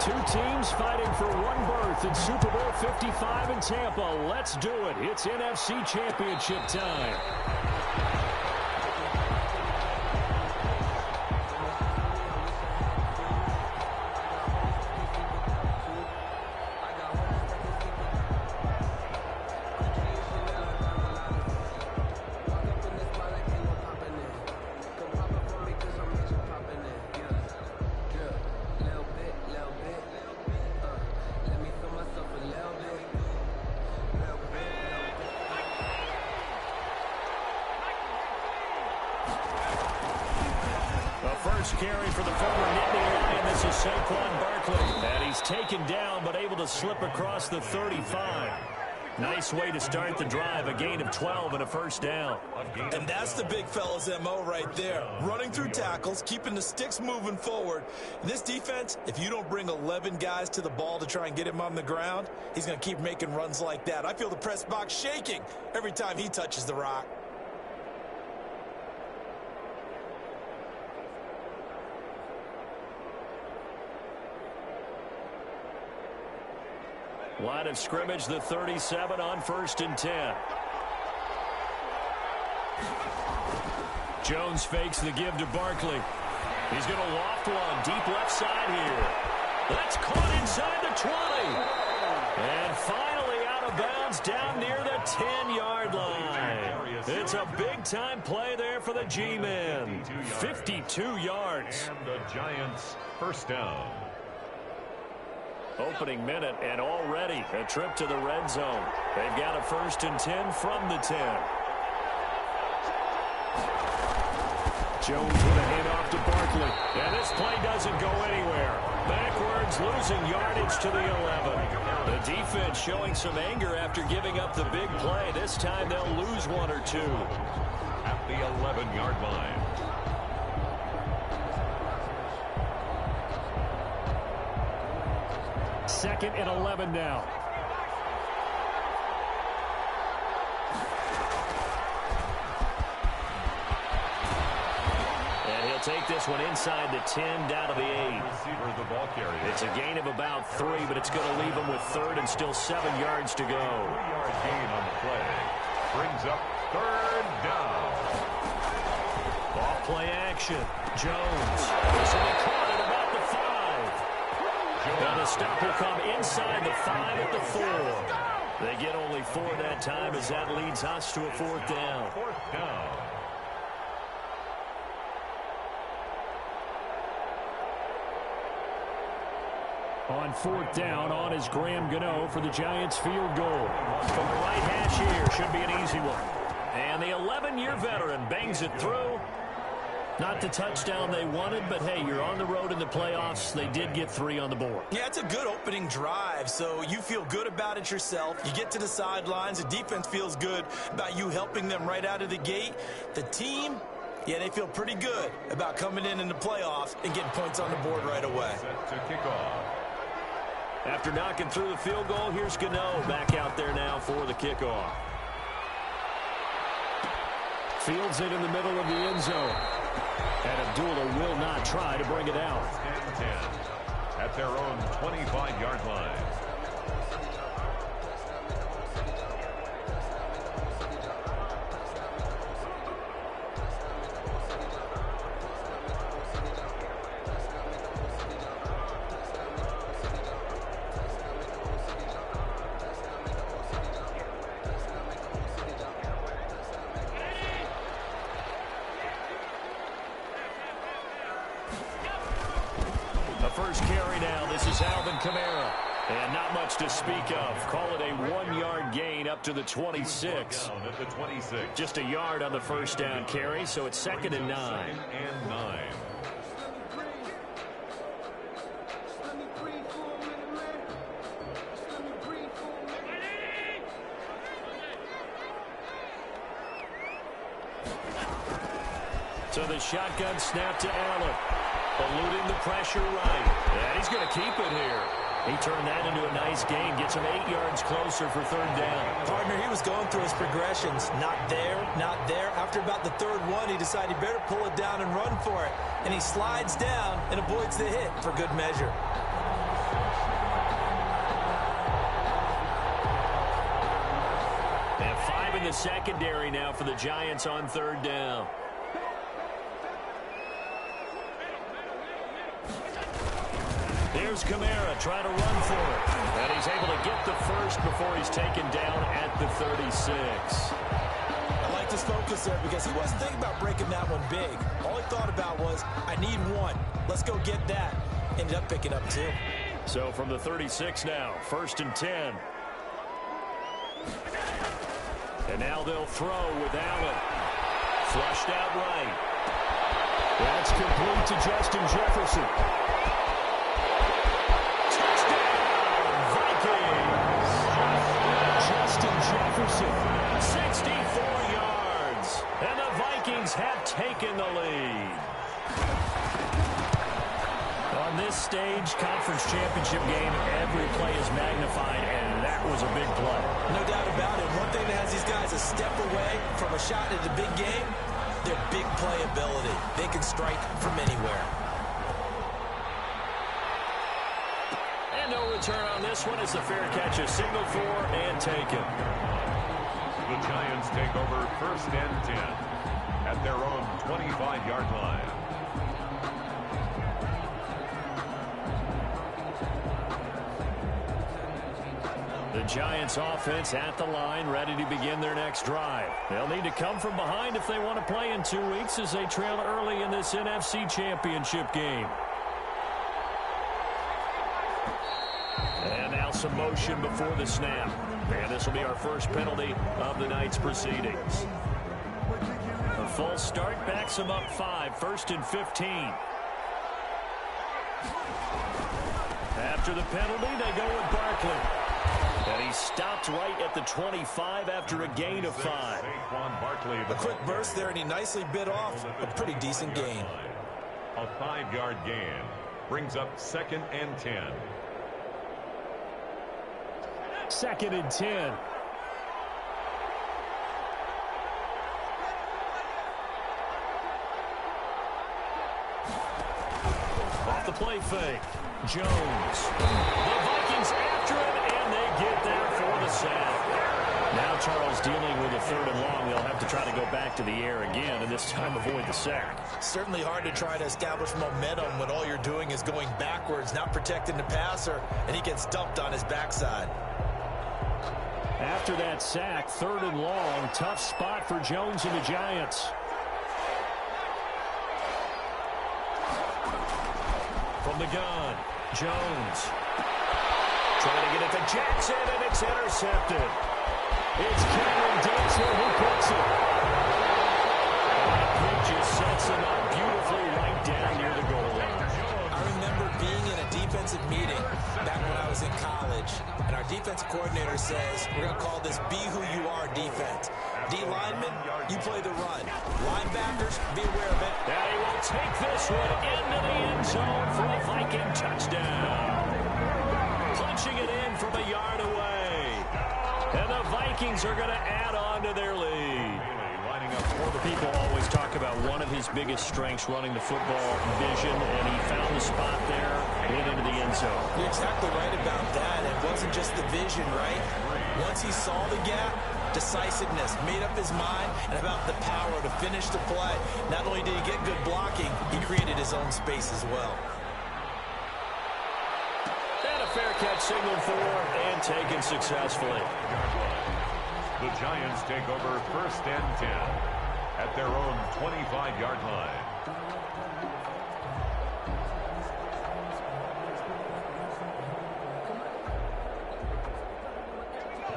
Two teams fighting for one berth in Super Bowl 55 in Tampa. Let's do it. It's NFC Championship time. First carry for the former Nittany Lion. This is Saquon Barkley. And he's taken down but able to slip across the 35. Nice way to start the drive. A gain of 12 and a first down. And that's the big fella's MO right there. Running through tackles, keeping the sticks moving forward. This defense, if you don't bring 11 guys to the ball to try and get him on the ground, he's going to keep making runs like that. I feel the press box shaking every time he touches the rock. Line of scrimmage, the 37 on 1st and 10. Jones fakes the give to Barkley. He's going to loft one deep left side here. That's caught inside the 20. And finally out of bounds down near the 10-yard line. It's a big-time play there for the G-men. 52 yards. And the Giants first down. Opening minute, and already a trip to the red zone. They've got a 1st and 10 from the 10. Jones with a handoff to Barkley. And this play doesn't go anywhere. Backwards, losing yardage to the 11. The defense showing some anger after giving up the big play. This time they'll lose one or two. At the 11-yard line. Second and 11 now. And he'll take this one inside the 10, down to the 8. It's a gain of about 3, but it's going to leave him with 3rd and still 7 yards to go. 3-yard gain on the play. Brings up 3rd down. Off play action. Jones. This will be caught at about the 5. And the stop will come inside the 5 at the 4. They get only 4 that time as that leads us to a 4th down. 4th down. On 4th down, on is Graham Gano for the Giants field goal. From the right hash here, should be an easy one. And the 11-year veteran bangs it through. Not the touchdown they wanted, but hey, you're on the road in the playoffs. They did get 3 on the board. Yeah, it's a good opening drive, so you feel good about it yourself. You get to the sidelines. The defense feels good about you helping them right out of the gate. The team, yeah, they feel pretty good about coming in the playoffs and getting points on the board right away. Set to kick off. After knocking through the field goal, here's Gano back out there now for the kickoff. Fields it in the middle of the end zone. And Abdullah will not try to bring it out. 10 at their own 25-yard line. First carry now. This is Alvin Kamara. And not much to speak of. Call it a 1-yard gain up to the 26. Down at the 26. Just a yard on the first down carry, so it's 2nd and 9. 2nd and 9. So the shotgun snap to Allen. Eluding the pressure right. And he's going to keep it here. He turned that into a nice gain. Gets him 8 yards closer for 3rd down. Partner, he was going through his progressions. Not there, not there. After about the 3rd one, he decided he better pull it down and run for it. And he slides down and avoids the hit for good measure. in the secondary now for the Giants on third down. Here's Kamara trying to run for it. And he's able to get the first before he's taken down at the 36. I like his focus there because he wasn't thinking about breaking that one big. All he thought about was, I need one. Let's go get that. Ended up picking up two. So from the 36 now, 1st and 10. And now they'll throw with Allen. Flushed out right. That's complete to Justin Jefferson. Touchdown, Vikings! Justin Jefferson, 64 yards. And the Vikings have taken the lead. On this stage, conference championship game, every play is magnified, and that was a big play. No doubt about it. One thing that has these guys a step away from a shot at the big game, their big play ability. They can strike from anywhere. And no return on this one as the fair catch is signaled for and taken. The Giants take over 1st and 10 at their own 25-yard line. The Giants offense at the line, ready to begin their next drive. They'll need to come from behind if they want to play in 2 weeks as they trail early in this NFC championship game. And now some motion before the snap. And this will be our first penalty of the night's proceedings. A false start backs them up 5, 1st and 15. After the penalty, they go with Barkley. And he stopped right at the 25 after a gain of 5. A quick burst there, and he nicely bit off a pretty decent gain. A 5-yard gain brings up 2nd and 10. 2nd and 10. Off the play fake. Jones. The Vikings after him, and they get there for the sack. Now Charles dealing with a 3rd and long. They'll have to try to go back to the air again, and this time avoid the sack. Certainly hard to try to establish momentum when all you're doing is going backwards, not protecting the passer, and he gets dumped on his backside. After that sack, 3rd and long, tough spot for Jones and the Giants. From the gun, Jones. Trying to get it to Jackson, and it's intercepted. It's Cameron Dantzler who puts it. He just sets him up beautifully right down near the goal line. I remember being in a defensive meeting back when I was in college, and our defensive coordinator says, we're going to call this Be Who You Are defense. D linemen, you play the run. Linebackers, be aware of it. And he will take this one into the end zone for a Viking touchdown. Punching it in from a yard away. And the Vikings are going to add on to their lead. People always talk about one of his biggest strengths running the football, vision, and he found the spot there, went into the end zone. You're exactly right about that. It wasn't just the vision, right? Once he saw the gap, decisiveness, made up his mind, and about the power to finish the play. Not only did he get good blocking, he created his own space as well. And a fair catch signaled for and taken successfully. The Giants take over 1st and 10 at their own 25-yard line.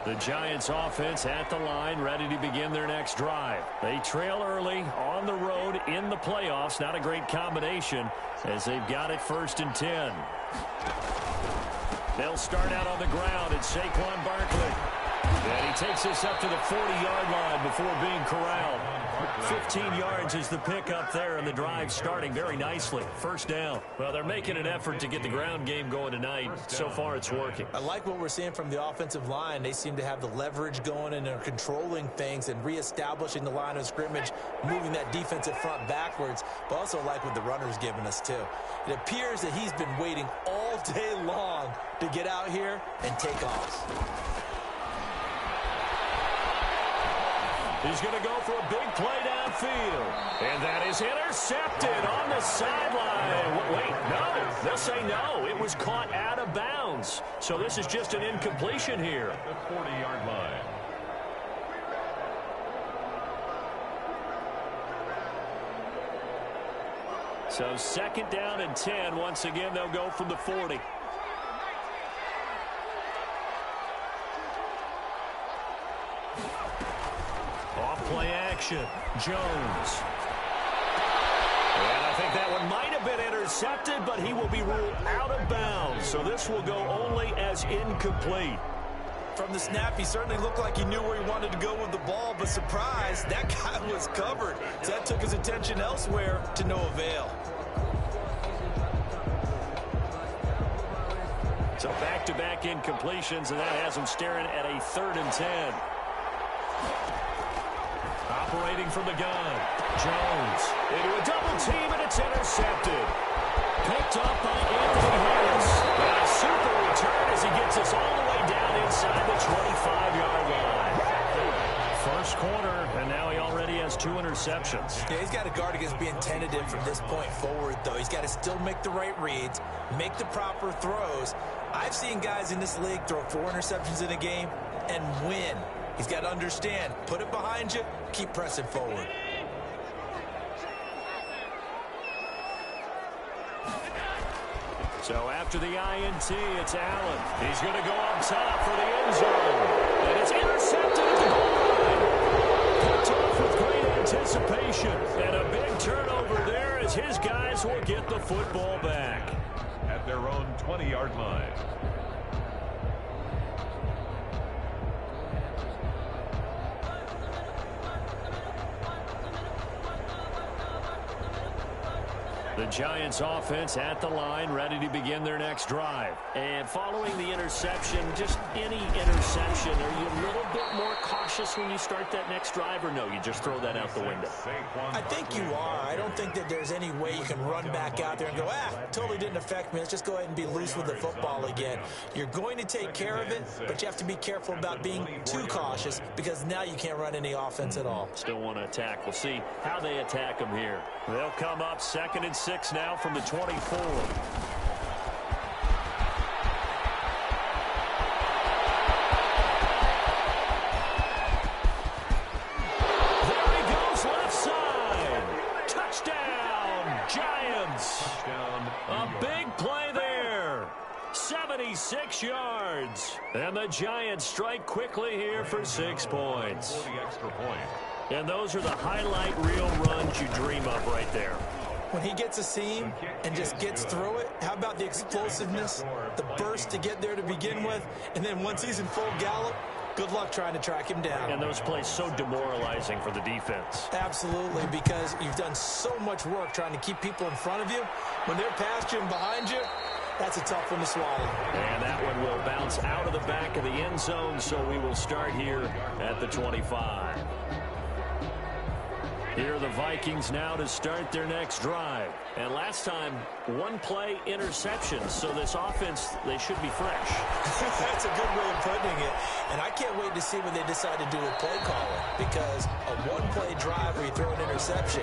The Giants offense at the line, ready to begin their next drive. They trail early on the road in the playoffs. Not a great combination as they've got it 1st and 10. They'll start out on the ground. It's Saquon Barkley. And he takes this up to the 40-yard line before being corralled. 15 yards is the pickup there, and the drive starting very nicely. 1st down. Well, they're making an effort to get the ground game going tonight. So far, it's working. I like what we're seeing from the offensive line. They seem to have the leverage going, and they're controlling things and reestablishing the line of scrimmage, moving that defensive front backwards, but also like what the runner's giving us, too. It appears that he's been waiting all day long to get out here and take off. He's going to go for a big play downfield. And that is intercepted on the sideline. Wait, no. They'll say no. It was caught out of bounds. So this is just an incompletion here. The 40-yard line. So 2nd down and 10. Once again, they'll go from the 40. Off play action. Jones. And I think that one might have been intercepted, but he will be ruled out of bounds. So this will go only as incomplete. From the snap, he certainly looked like he knew where he wanted to go with the ball, but surprise, that guy was covered. So that took his attention elsewhere to no avail. So back-to-back incompletions, and that has him staring at a 3rd and 10. Operating from the gun. Jones into a double team, and it's intercepted. Picked up by Anthony Harris. And a super return as he gets us all the way down inside the 25-yard line. First quarter, and now he already has 2 interceptions. Yeah, he's got to guard against being tentative from this point forward, though. He's got to still make the right reads, make the proper throws. I've seen guys in this league throw 4 interceptions in a game and win. He's got to understand, put it behind you, keep pressing forward. So after the INT, it's Allen. He's going to go up top for the end zone. And it's intercepted at the goal line. Picked off with great anticipation. And a big turnover there as his guys will get the football back. At their own 20-yard line. The Giants offense at the line, ready to begin their next drive. And following the interception, just any interception, are you a little bit more cautious when you start that next drive, or no, you just throw that out the window? I think you are. I don't think that there's any way you can run back out there and go, totally didn't affect me. Let's just go ahead and be loose with the football again. You're going to take care of it, but you have to be careful about being too cautious because now you can't run any offense at all. Still want to attack. We'll see how they attack them here. They'll come up 2nd and 6 now from the 24. A big play there. 76 yards. And the Giants strike quickly here for 6 points. 40 extra point. And those are the highlight reel runs you dream of right there. When he gets a seam and just gets through it, how about the explosiveness, the burst to get there to begin with, and then once he's in full gallop, good luck trying to track him down. And those plays so demoralizing for the defense. Absolutely, because you've done so much work trying to keep people in front of you. When they're past you and behind you, that's a tough one to swallow. And that one will bounce out of the back of the end zone, so we will start here at the 25. Here are the Vikings now to start their next drive. And last time, 1 play interception. So this offense, they should be fresh. That's a good way of putting it. And I can't wait to see what they decide to do with play calling. Because a 1-play drive where you throw an interception,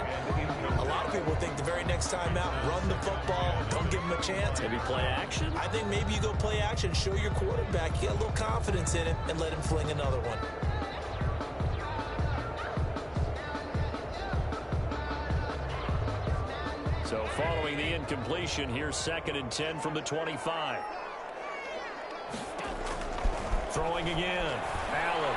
a lot of people think the very next time out, run the football, don't give them a chance. Maybe play action? I think maybe you go play action, show your quarterback, you get a little confidence in him, and let him fling another one. So following the incompletion, here's 2nd and 10 from the 25. Throwing again. Allen.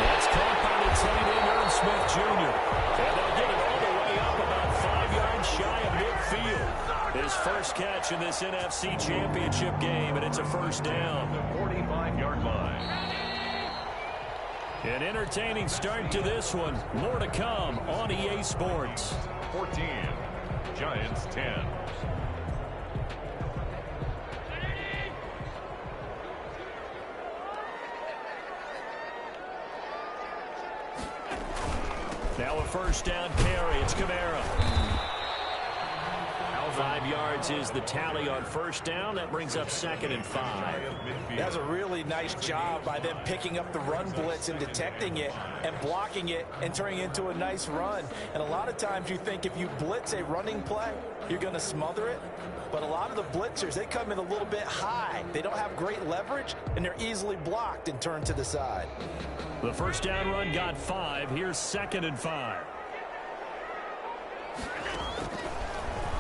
That's caught by the tight end, Irv Smith Jr. And they'll get it all the way up about 5 yards shy of midfield. His first catch in this NFC Championship game, and it's a first down. The 45-yard line. An entertaining start to this one. More to come on EA Sports. 14. Giants 10. Now a first down carry. It's Kamara. 5 yards is the tally on first down. That brings up 2nd and 5. That's a really nice job by them picking up the run blitz and detecting it and blocking it and turning it into a nice run. And a lot of times you think if you blitz a running play, you're going to smother it. But a lot of the blitzers, they come in a little bit high. They don't have great leverage, and they're easily blocked and turned to the side. The first down run got 5. Here's 2nd and 5.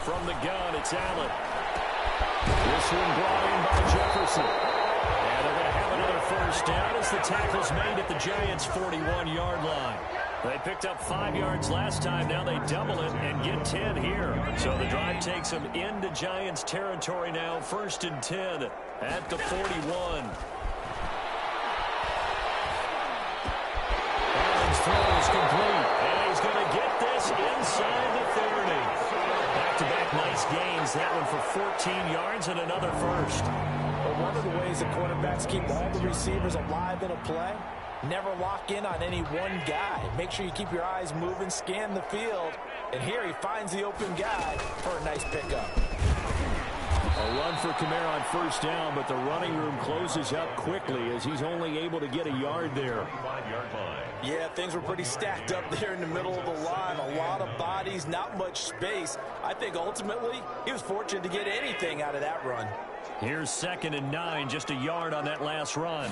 From the gun, it's Allen. This one brought in by Jefferson. And they're going to have another first down as the tackle's made at the Giants' 41-yard line. They picked up 5 yards last time. Now they double it and get 10 here. So the drive takes them into Giants territory now. 1st and 10 at the 41. Allen's throw is complete. And he's going to get this inside the 30. Back-to-back nice gains. That one for 14 yards and another first. Well, one of the ways that quarterbacks keep all the receivers alive in a play, never lock in on any one guy. Make sure you keep your eyes moving, scan the field. And here he finds the open guy for a nice pickup. A run for Kamara on first down, but the running room closes up quickly as he's only able to get a yard there. Yeah, things were pretty stacked up there in the middle of the line. A lot of bodies, not much space. I think ultimately he was fortunate to get anything out of that run. Here's 2nd and 9, just a yard on that last run.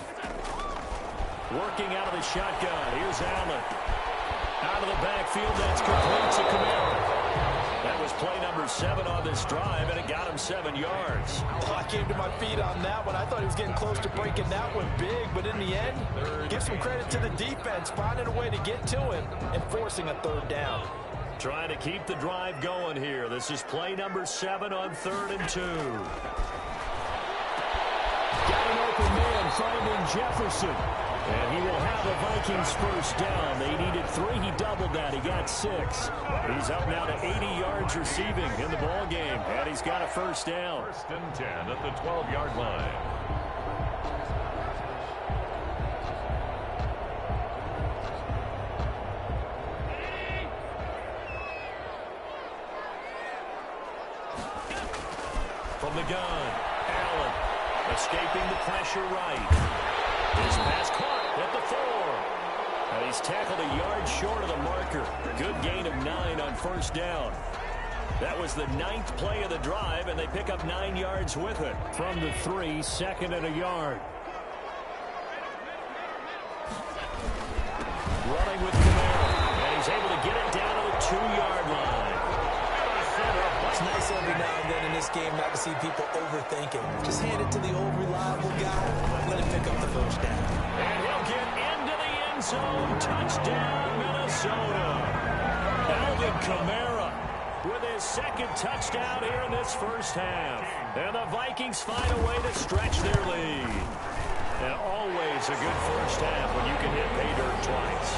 Working out of the shotgun. Here's Allen. Out of the backfield, that's complete to Kamara. That was play number 7 on this drive, and it got him 7 yards. Oh, I came to my feet on that one. I thought he was getting close to breaking that one big, but in the end, give some credit to the defense, finding a way to get to him and forcing a 3rd down. Trying to keep the drive going here. This is play number 7 on 3rd and 2. Got an open man, finding Jefferson. And he will have the Vikings first down. They needed 3. He doubled that. He got 6. He's up now to 80 yards receiving in the ball game. And he's got a first down. 1st and 10 at the 12-yard line. From the gun, Allen escaping the pressure right. His pass caught at the 4. And he's tackled a yard short of the marker. Good gain of 9 on first down. That was the 9th play of the drive, and they pick up 9 yards with it. From the 3, 2nd and a yard. Running with Kamara, and he's able to get it down to the 2-yard line. It's nice every now and then in this game not to see people overthinking. Just hand it to the old reliable guy. Let him pick up the first down. And he'll get into the end zone. Touchdown, Minnesota. Alvin Kamara with his 2nd touchdown here in this first half. And the Vikings find a way to stretch their lead. And always a good first half when you can hit pay dirt twice.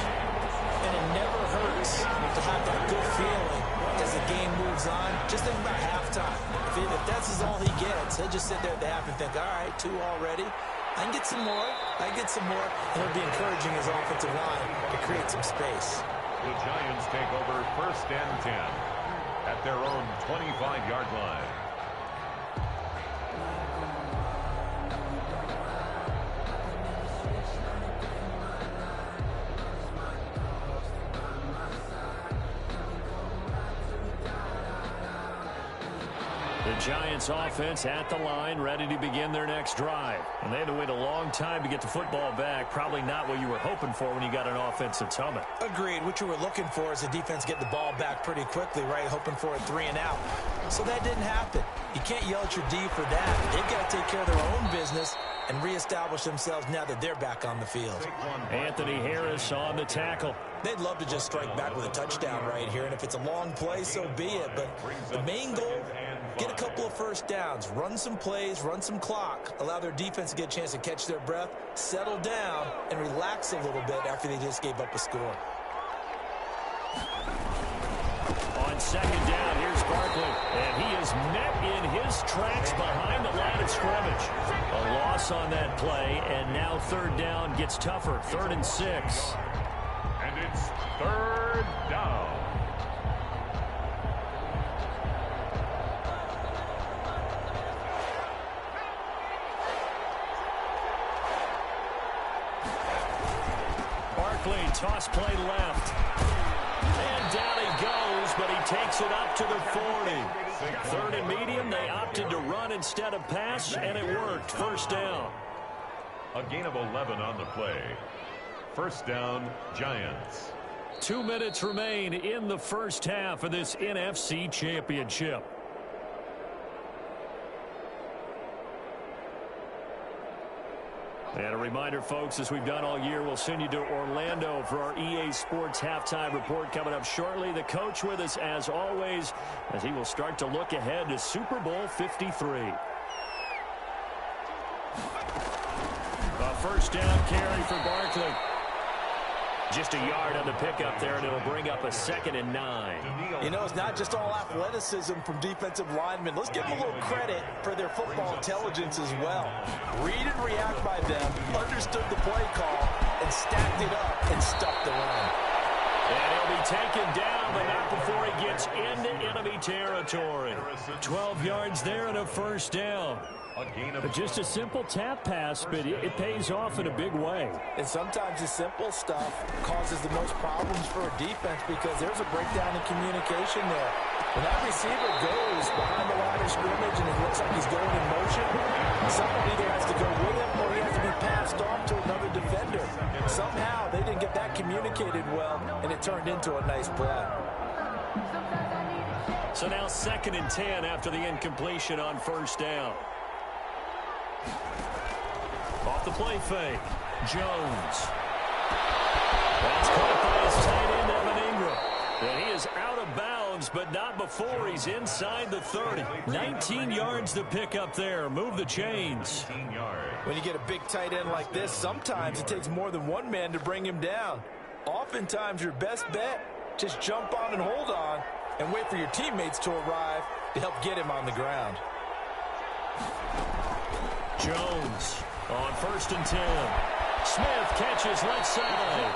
And it never hurts to have that good feeling as the game moves on. Just think about halftime. If that's all he gets, he'll just sit there at the half and think, all right, 2 already. I can get some more. I can get some more. And he'll be encouraging his offensive line to create some space. The Giants take over 1st and 10 at their own 25-yard line. The Giants offense at the line, ready to begin their next drive. And they had to wait a long time to get the football back. Probably not what you were hoping for when you got an offense that's humming. Agreed. What you were looking for is the defense get the ball back pretty quickly, right? Hoping for a 3 and out. So that didn't happen. You can't yell at your D for that. They've got to take care of their own business and reestablish themselves now that they're back on the field. Anthony Harris on the tackle. They'd love to just strike back with a touchdown right here, and if it's a long play, so be it. But the main goal, get a couple of first downs, run some plays, run some clock, allow their defense to get a chance to catch their breath, settle down, and relax a little bit after they just gave up a score. On 2nd down, here's Barkley, and he is met in his tracks behind the line of scrimmage. A loss on that play, and now 3rd down gets tougher, 3rd and 6. And it's 3rd down. Barkley, toss play left. And down he goes, but he takes it up to the 40. Third and medium, they opted to run instead of pass, and it worked. First down. A gain of 11 on the play. First down, Giants. 2 minutes remain in the first half of this NFC Championship. And a reminder, folks, as we've done all year, we'll send you to Orlando for our EA Sports halftime report coming up shortly. The coach with us, as always, as he will start to look ahead to Super Bowl 53. A first down carry for Barkley. Just a yard on the pickup there, and it'll bring up a 2nd and 9. You know, it's not just all athleticism from defensive linemen. Let's give them a little credit for their football intelligence as well. Read and react by them, understood the play call, and stacked it up and stuffed the run. And he'll be taken down, but not before he gets into enemy territory. 12 yards there and a first down. Just a simple tap pass, but it pays off in a big way. And sometimes the simple stuff causes the most problems for a defense because there's a breakdown in communication there. When that receiver goes behind the line of scrimmage and it looks like he's going in motion, someone either has to go with him or he has to be passed off to another defender. Somehow they didn't get that communicated well, and it turned into a nice play. So now 2nd and 10 after the incompletion on first down. Off the play fake. Jones. That's caught by his tight end, Evan Ingram. And he is out of bounds, but not before he's inside the 30. 19 yards to pick up there. Move the chains. When you get a big tight end like this, sometimes it takes more than one man to bring him down. Oftentimes, your best bet, just jump on and hold on and wait for your teammates to arrive to help get him on the ground. Jones on 1st and 10. Smith catches left side.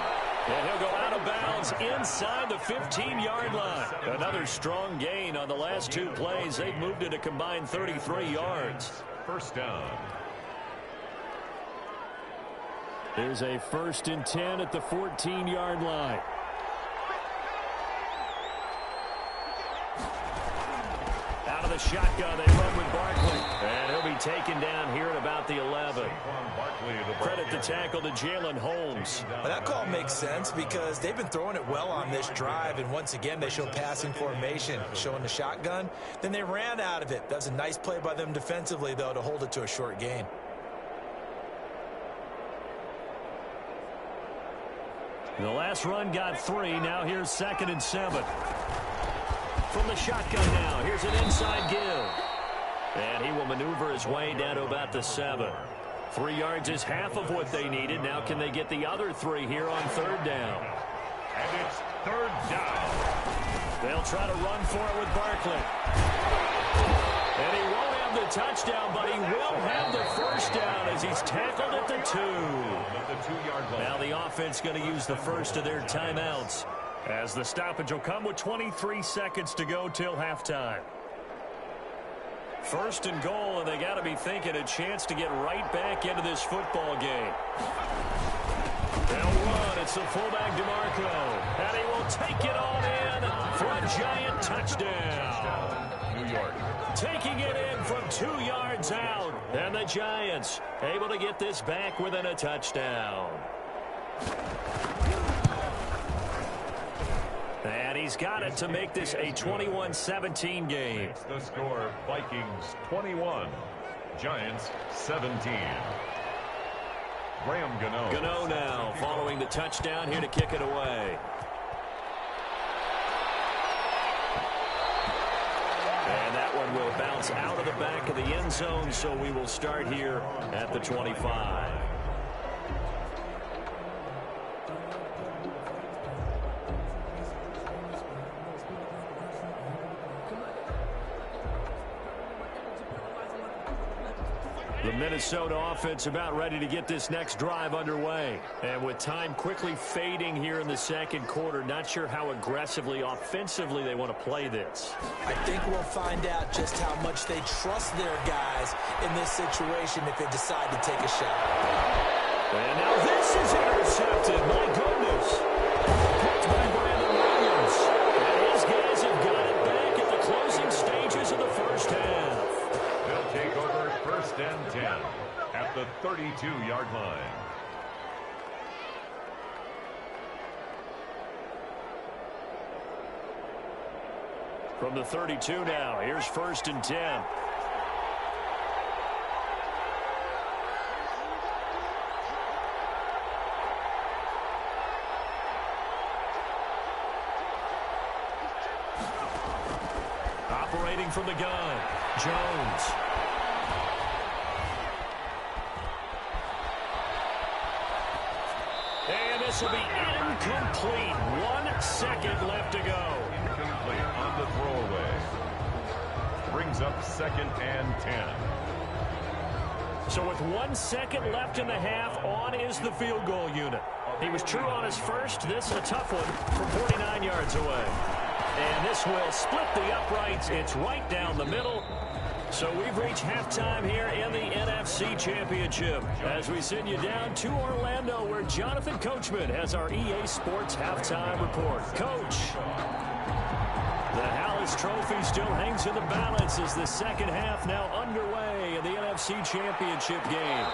And he'll go out of bounds inside the 15-yard line. Another strong gain on the last 2 plays. They've moved it a combined 33 yards. First down. There's a 1st and 10 at the 14-yard line. Out of the shotgun, they run with Barkley. And he'll be taken down here at about the 11. Credit the tackle to Jalen Holmes. Well, that call makes sense because they've been throwing it well on this drive, and once again they show passing formation, showing the shotgun. Then they ran out of it. That was a nice play by them defensively, though, to hold it to a short gain. The last run got 3. Now here's 2nd and 7. From the shotgun now, here's an inside give. And he will maneuver his way down to about the 7. 3 yards is half of what they needed. Now can they get the other 3 here on 3rd down? And it's 3rd down. They'll try to run for it with Barkley. And he won't have the touchdown, but he will have the first down as he's tackled at the 2. Now the offense going to use the first of their timeouts, as the stoppage will come with 23 seconds to go till halftime. 1st and goal, and they got to be thinking a chance to get right back into this football game. They'll run. It's the fullback DeMarco, and he will take it on in for a giant touchdown. New York. Taking it in from 2 yards out, and the Giants able to get this back within a touchdown. And he's got it to make this a 21-17 game. The score, Vikings 21, Giants 17. Graham Gano. Gano now following the touchdown here to kick it away. And that one will bounce out of the back of the end zone, so we will start here at the 25. The Minnesota offense about ready to get this next drive underway. And with time quickly fading here in the 2nd quarter, not sure how aggressively, offensively they want to play this. I think we'll find out just how much they trust their guys in this situation if they decide to take a shot. And now this is intercepted. My goodness. Picked by Brandon Williams. And his guys have got it back at the closing stages of the first half. They'll take over first and 10 at the 32-yard line. From the 32 now, here's first and 10. Operating from the gun, Jones. And this will be incomplete. 1 second left to go. Incomplete on the throwaway. Brings up second and 10. So with 1 second left in the half, on is the field goal unit. He was true on his first. This is a tough one from 49 yards away. And this will split the uprights. It's right down the middle. So we've reached halftime here in the NFC Championship as we send you down to Orlando where Jonathan Coachman has our EA Sports halftime report. Coach, the Hallis Trophy still hangs in the balance as the second half now underway in the NFC Championship game.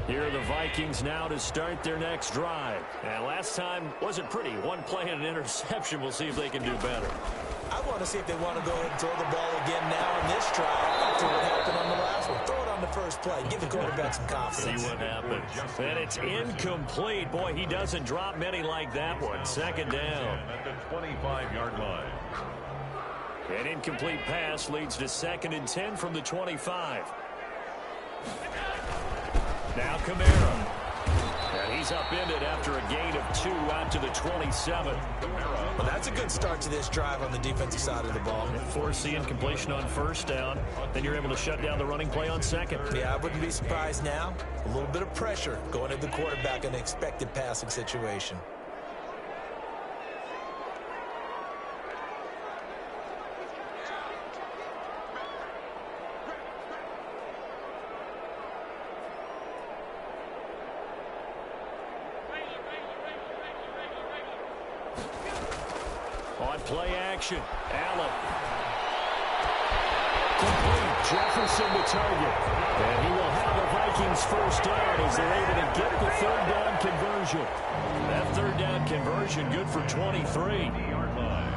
Here are the Vikings now to start their next drive. And last time wasn't pretty. One play and an interception. We'll see if they can do better. I want to see if they want to go ahead and throw the ball again now in this drive after what happened on the last one. Throw it on the first play. Give the quarterback some confidence. See what happens. And it's incomplete. Boy, he doesn't drop many like that one. Second down. At the 25-yard line. An incomplete pass leads to second and 10 from the 25. Now Kamara. And he's upended after a gain of 2 out to the 27. Well, that's a good start to this drive on the defensive side of the ball. Force the incompletion on first down. Then you're able to shut down the running play on second. Yeah, I wouldn't be surprised now. A little bit of pressure going at the quarterback in an expected passing situation. On play action, Allen. Complete, Jefferson to target. And he will have the Vikings first down as they're able to get the third down conversion. That third down conversion good for 23. Yard line.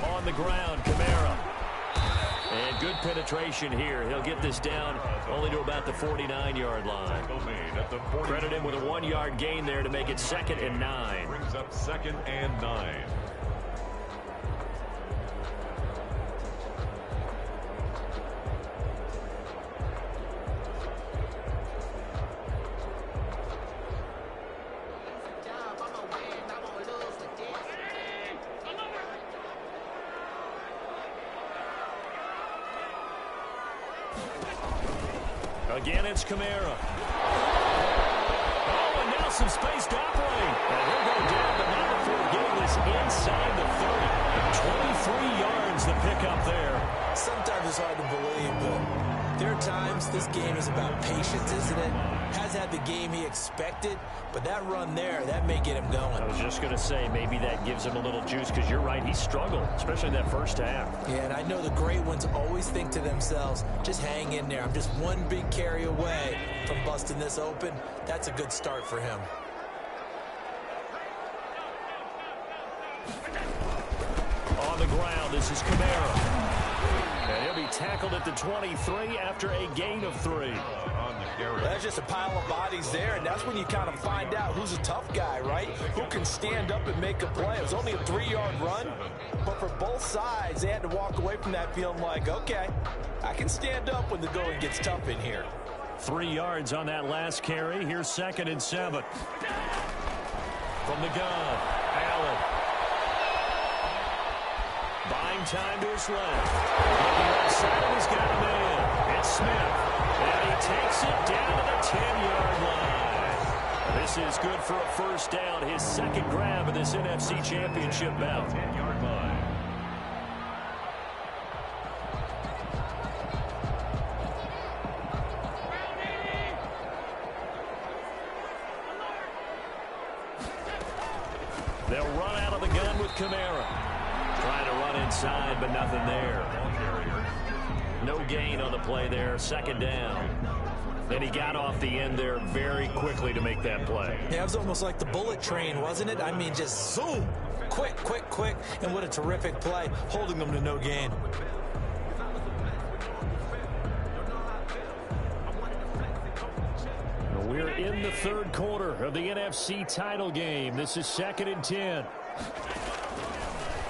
On the ground, Kamara. And good penetration here. He'll get this down only to about the 49-yard line. Credit him with a 1-yard gain there to make it second and 9. Brings up second and 9. Again, it's Kamara. Oh, and now some space to operate. And he'll go down, but not before getting this inside the 30. 23 yards the pickup there. Sometimes it's hard to believe, but there are times this game is about patience, isn't it? Has had the game he expected, but that run there, that may get him going. I was just going to say, maybe that gives him a little juice, because you're right, he struggled, especially in that first half. Yeah, and I know the great ones always think to themselves, just hang in there. I'm just one big carry away from busting this open. That's a good start for him. on the ground. This is Kamara. And he'll be tackled at the 23 after a gain of 3. That's just a pile of bodies there, and that's when you kind of find out who's a tough guy, right? Who can stand up and make a play. It was only a 3-yard run, but for both sides, they had to walk away from that feeling like, okay, I can stand up when the going gets tough in here. 3 yards on that last carry. Here's 2nd and 7. From the gun, Allen. Buying time to his left. Looking outside, he's got a man. It's Smith. And he takes it down to the 10-yard line. This is good for a first down. His 2nd grab of this NFC Championship bout. 10-yard line. They'll run out of the gun with Kamara. Trying to run inside, but nothing there. No gain on the play there. 2nd down. Then he got off the end there very quickly to make that play. Yeah, it was almost like the bullet train, wasn't it? I mean, just zoom. Quick, quick, quick. And what a terrific play, holding them to no gain. We're in the 3rd quarter of the NFC title game. This is 2nd and 10.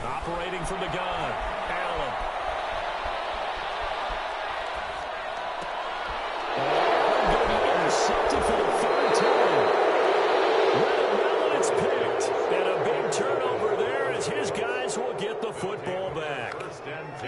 Operating from the gun, Allen. Going to be intercepted for the 3rd time. Well, it's picked. And a big turnover there as his guys will get the football back.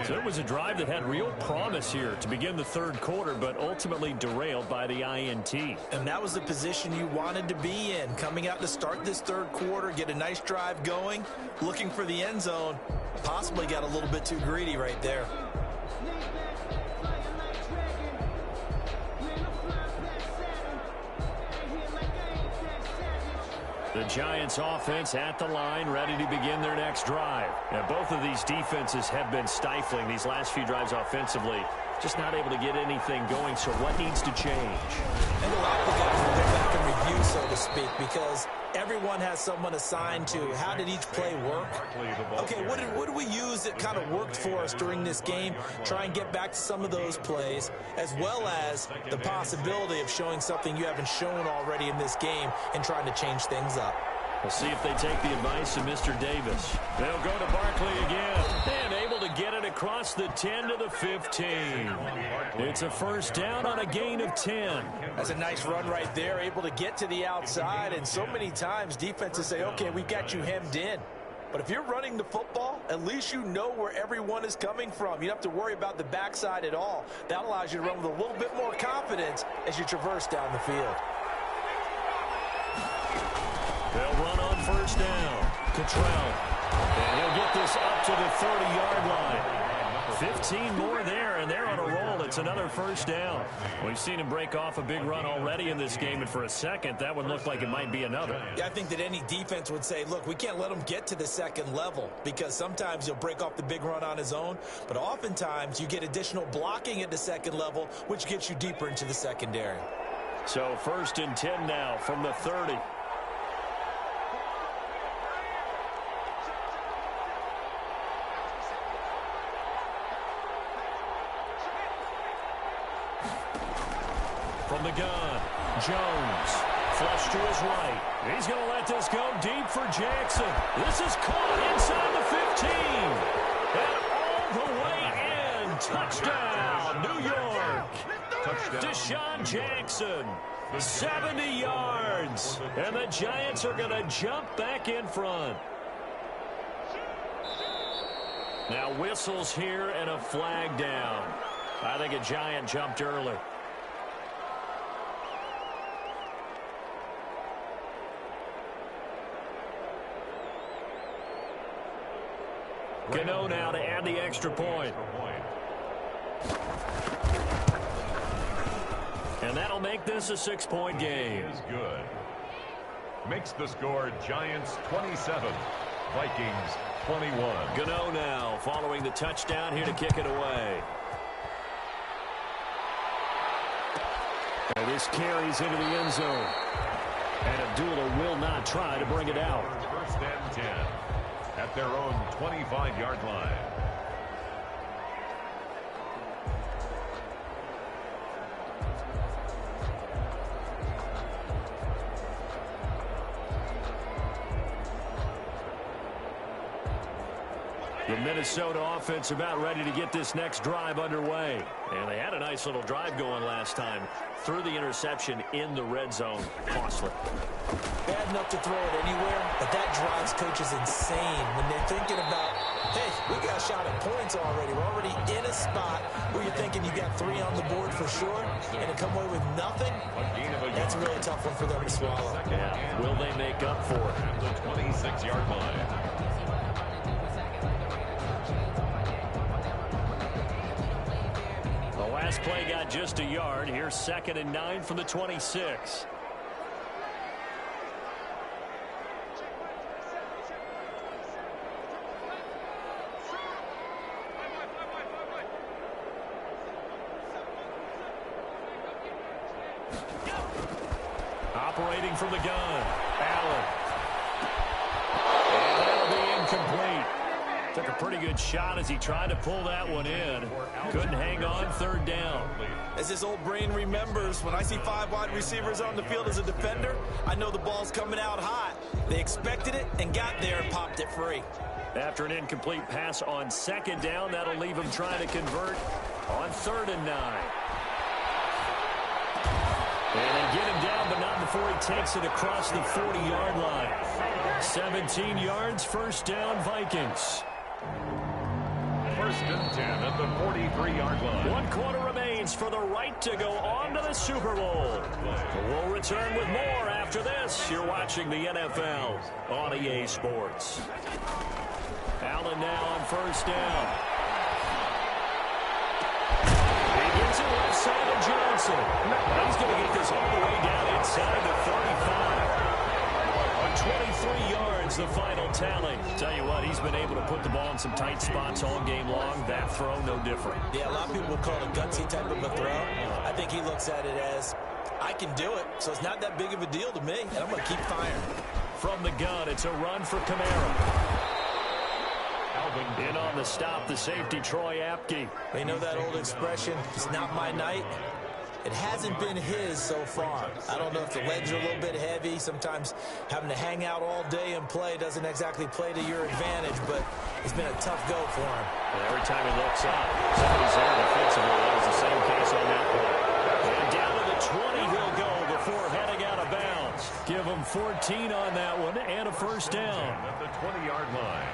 So it was a drive that had real promise here to begin the 3rd quarter, but ultimately derailed by the INT. And that was the position you wanted to be in. Coming out to start this 3rd quarter, get a nice drive going, looking for the end zone. Possibly got a little bit too greedy right there. The Giants offense at the line, ready to begin their next drive. Now, both of these defenses have been stifling these last few drives offensively. Just not able to get anything going, so what needs to change? And a lot of the guys will go back and review, so to speak, because everyone has someone assigned to how did each play work. Okay, what did we use that kind of worked for us during this game? Try and get back to some of those plays, as well as the possibility of showing something you haven't shown already in this game and trying to change things up. We'll see if they take the advice of Mr. Davis. They'll go to Barkley again. And able to get it across the 10 to the 15. It's a first down on a gain of 10. That's a nice run right there, able to get to the outside. And so many times defenses say, okay, we've got you hemmed in. But if you're running the football, at least you know where everyone is coming from. You don't have to worry about the backside at all. That allows you to run with a little bit more confidence as you traverse down the field. They'll run on first down. Cottrell. And he'll get this up to the 30-yard line. 15 more there, and they're on a roll. It's another first down. We've seen him break off a big run already in this game, and for a second, that one looked like it might be another. Yeah, I think that any defense would say, look, we can't let him get to the 2nd level, because sometimes he'll break off the big run on his own, but oftentimes you get additional blocking at the 2nd level, which gets you deeper into the secondary. So 1st and 10 now from the 30. From the gun, Jones, flush to his right. He's going to let this go deep for Jackson. This is caught inside the 15. And all the way in. Touchdown, New York. Touchdown. Deshaun Jackson, 70 yards. And the Giants are going to jump back in front. Now whistles here and a flag down. I think a Giant jumped early. Gano now to add the extra point. And that'll make this a 6-point game. Is good. Makes the score Giants 27, Vikings 21. Gano now following the touchdown here to kick it away. And this carries into the end zone. And Abdullah will not try to bring it out. First and 10 at their own 25-yard line. The Minnesota offense about ready to get this next drive underway. And they had a nice little drive going last time. Threw the interception in the red zone. Costly. Bad enough to throw it anywhere, but that drives coaches insane when they're thinking about, hey, we got a shot at points already. We're already in a spot where you're thinking you got 3 on the board for sure, and to come away with nothing, that's a really tough one for them to swallow. Yeah. Will they make up for it? At the 26-yard line. Last play got just a yard. Here's 2nd and 9 from the 26. Operating from the gun, Allen. And that'll be incomplete. Took a pretty good shot as he tried to pull that one in. Couldn't hang on, 3rd down. As his old brain remembers, when I see 5 wide receivers on the field as a defender, I know the ball's coming out hot. They expected it and got there and popped it free. After an incomplete pass on 2nd down, that'll leave him trying to convert on 3rd and 9. And they get him down, but not before he takes it across the 40-yard line. 17 yards, 1st down, Vikings. 1st and 10 at the 43-yard line. 1 quarter remains for the right to go on to the Super Bowl. We'll return with more after this. You're watching the NFL on EA Sports. Allen now on 1st down. He gets it left side of Johnson. He's going to get this all the way down inside the 35. 23 yards, the final tally. Tell you what, he's been able to put the ball in some tight spots all game long. That throw, no different. Yeah, a lot of people would call it a gutsy type of a throw. I think he looks at it as, I can do it, so it's not that big of a deal to me, and I'm going to keep firing. From the gun, it's a run for Kamara. In on the stop, the safety, Troy Apke. You know that old expression, it's not my night? It hasn't been his so far. I don't know if the legs are a little bit heavy. Sometimes having to hang out all day and play doesn't exactly play to your advantage, but it's been a tough go for him. And every time he looks up, somebody's there defensively. That was the same case on that play. And down to the 20 he'll go before heading out of bounds. Give him 14 on that one and a 1st down. At the 20-yard line.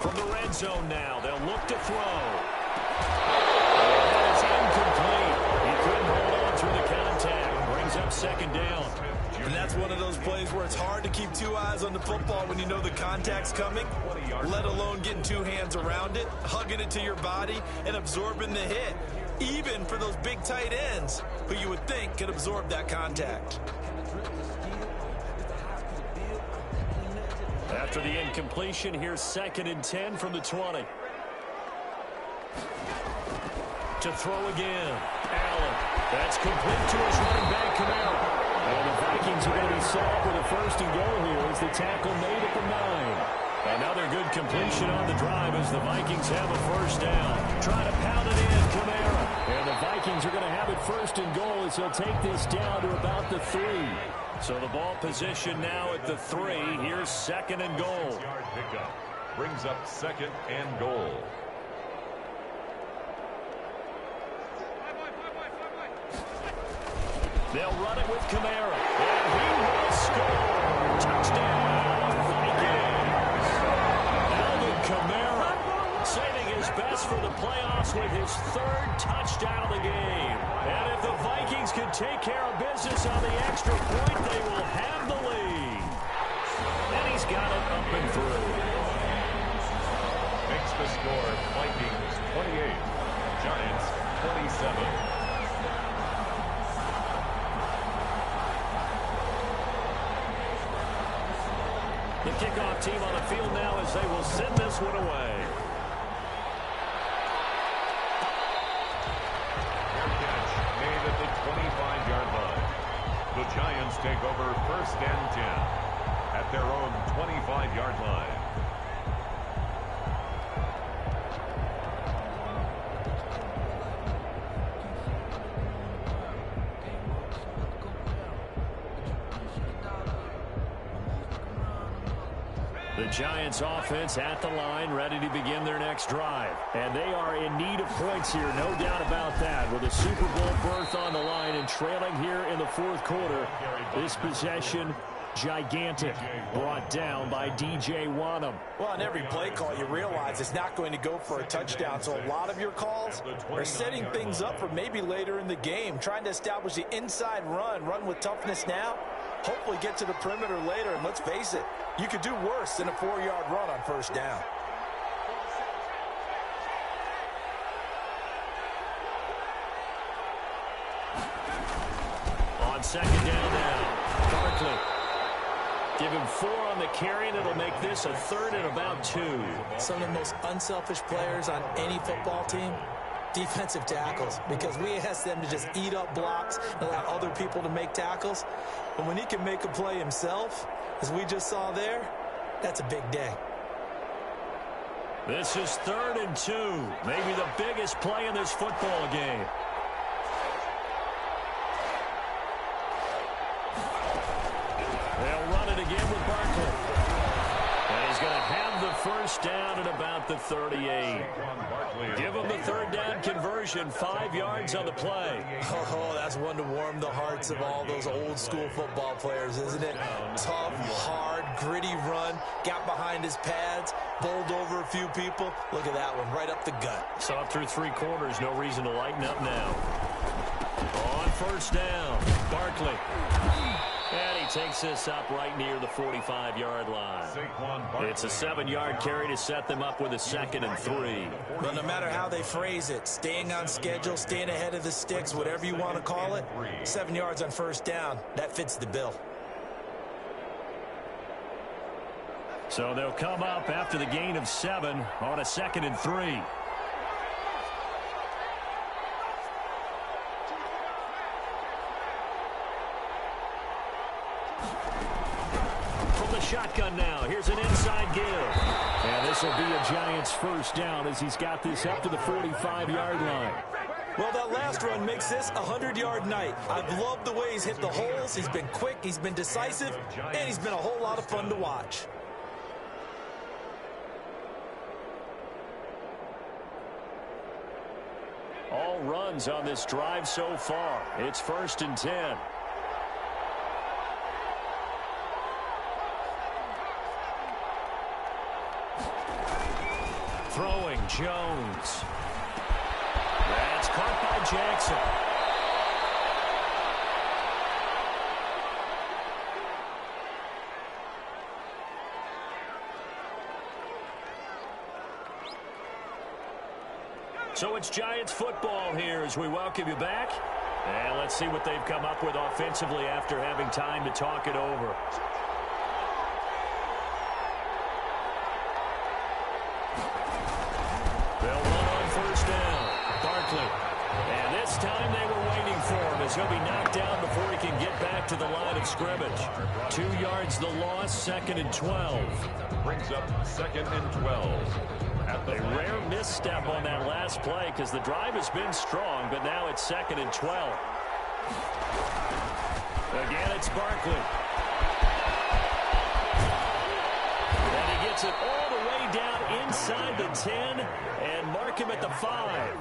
From the red zone now, they'll look to throw. That is incomplete. He couldn't hold on through the contact. Brings up 2nd down. And that's one of those plays where it's hard to keep 2 eyes on the football when you know the contact's coming, let alone getting 2 hands around it, hugging it to your body, and absorbing the hit, even for those big tight ends who you would think could absorb that contact. After the incompletion, here's 2nd and 10 from the 20. To throw again. Allen. That's complete to his running back, Kamara. And the Vikings are going to be set up with a 1st and goal here as the tackle made at the 9. Another good completion on the drive as the Vikings have a 1st down. Trying to pound it in, Kamara. And the Vikings are going to have it 1st and goal as they'll take this down to about the 3. So the ball position now at the 3. Here's 2nd and goal. Yard pickup brings up 2nd and goal. They'll run it with Kamara. And he will score. Touchdown, Vikings. Alvin Kamara saving his best for the playoffs with his 3rd touchdown of the game. And if the Vikings can take care of business on the extra point, they will have the lead. And he's got it up and through. Makes the score Vikings 28, Giants 27. The kickoff team on the field now as they will send this one away. Giants take over 1st and 10 at their own 25-yard line. The Giants offense at the line, ready to begin their next drive. And they are in need of points here, no doubt about that. With a Super Bowl berth on the line and trailing here in the 4th quarter, this possession gigantic, brought down by DJ Wanham. Well, on every play call, you realize it's not going to go for a touchdown. So a lot of your calls are setting things up for maybe later in the game, trying to establish the inside run with toughness now, hopefully get to the perimeter later. And let's face it, you could do worse than a 4-yard run on 1st down. On 2nd down now, Barkley. Give him 4 on the carry, and it'll make this a 3rd and about 2. Some of the most unselfish players on any football team, defensive tackles, because we ask them to just eat up blocks and allow other people to make tackles. But when he can make a play himself, as we just saw there, that's a big day. This is 3rd and 2, maybe the biggest play in this football game. They'll run it again with Barkley. And he's going to have the 1st down at about the 38. Give him the 3rd down conversion, 5 yards on the play. Oh, that's one to warm the hearts of all those old school football players, isn't it? Tough, hard, gritty run, got behind his pads, bowled over a few people. Look at that one, right up the gut. So up through 3 quarters, no reason to lighten up now. On 1st down, Barkley. And he takes this up right near the 45-yard line. It's a 7-yard carry to set them up with a 2nd and 3. But no matter how they phrase it, staying on schedule, staying ahead of the sticks, whatever you want to call it, 7 yards on 1st down, that fits the bill. So they'll come up after the gain of 7 on a 2nd and 3. Shotgun now. Here's an inside give. And this will be a Giants 1st down as he's got this up to the 45-yard line. Well, that last run makes this a 100-yard night. I've loved the way he's hit the holes. He's been quick, he's been decisive, and he's been a whole lot of fun to watch. All runs on this drive so far. It's 1st and 10. Throwing, Jones. That's caught by Jackson. So it's Giants football here as we welcome you back. And let's see what they've come up with offensively after having time to talk it over. They'll run on 1st down. Barkley. And this time they were waiting for him as he'll be knocked down before he can get back to the line of scrimmage. 2 yards the loss, 2nd and 12. Brings up 2nd and 12. A rare misstep on that last play because the drive has been strong, but now it's 2nd and 12. Again, it's Barkley. And he gets it all the way down inside the 10 and mark him at the 5.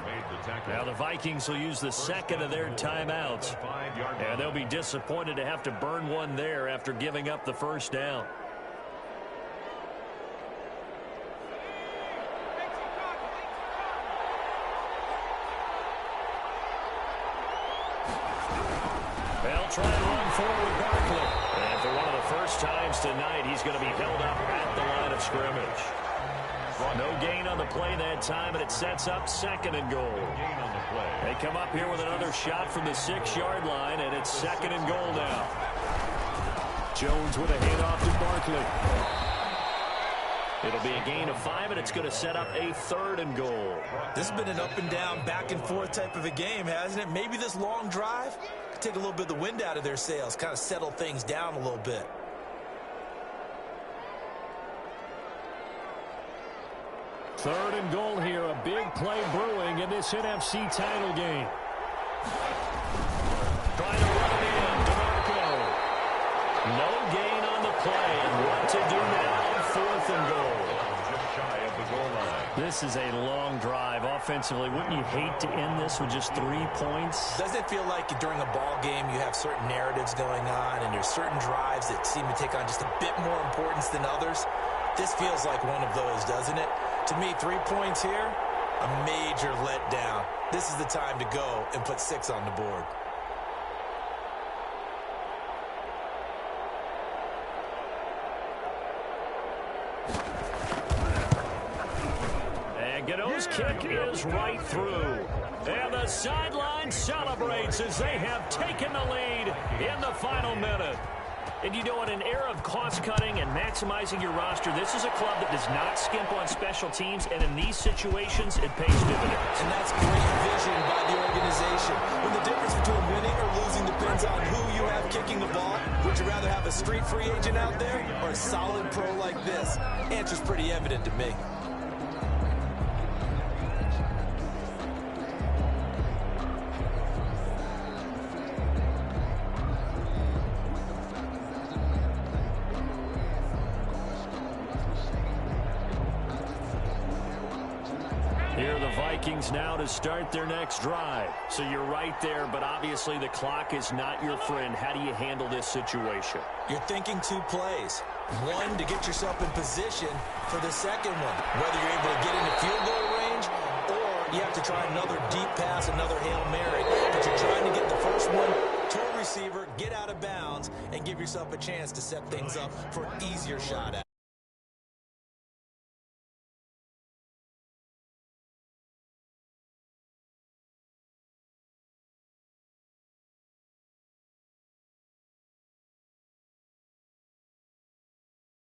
Now the Vikings will use the 2nd of their timeouts. And they'll be disappointed to have to burn one there after giving up the 1st down. They'll try and run forward Barkley. And for one of the first times tonight, he's going to be held up at the line of scrimmage. No gain on the play that time, and it sets up 2nd and goal. They come up here with another shot from the 6-yard line, and it's 2nd and goal now. Jones with a handoff to Barkley. It'll be a gain of 5, and it's going to set up a 3rd and goal. This has been an up and down, back and forth type of a game, hasn't it? Maybe this long drive take a little bit of the wind out of their sails, kind of settle things down a little bit. Third and goal here, a big play brewing in this NFC title game. Trying to run it in, DeMarco. No gain on the play, and what to do now, fourth and goal. Just shy of the goal line. This is a long drive offensively. Wouldn't you hate to end this with just 3 points? Doesn't it feel like during a ball game you have certain narratives going on and there's certain drives that seem to take on just a bit more importance than others? This feels like one of those, doesn't it? To me, 3 points here, a major letdown. This is the time to go and put 6 on the board. And Gano's kick is right through. And the sideline celebrates as they have taken the lead in the final minute. And you know, in an era of cost-cutting and maximizing your roster, this is a club that does not skimp on special teams, and in these situations, it pays dividends. And that's great vision by the organization. When the difference between winning or losing depends on who you have kicking the ball, would you rather have a street free agent out there or a solid pro like this? Answer's pretty evident to me. Here are the Vikings now to start their next drive. So you're right there, but obviously the clock is not your friend. How do you handle this situation? You're thinking 2 plays. One, to get yourself in position for the second one. Whether you're able to get into field goal range or you have to try another deep pass, another Hail Mary. But you're trying to get the first one to a receiver, get out of bounds, and give yourself a chance to set things up for an easier shot at it.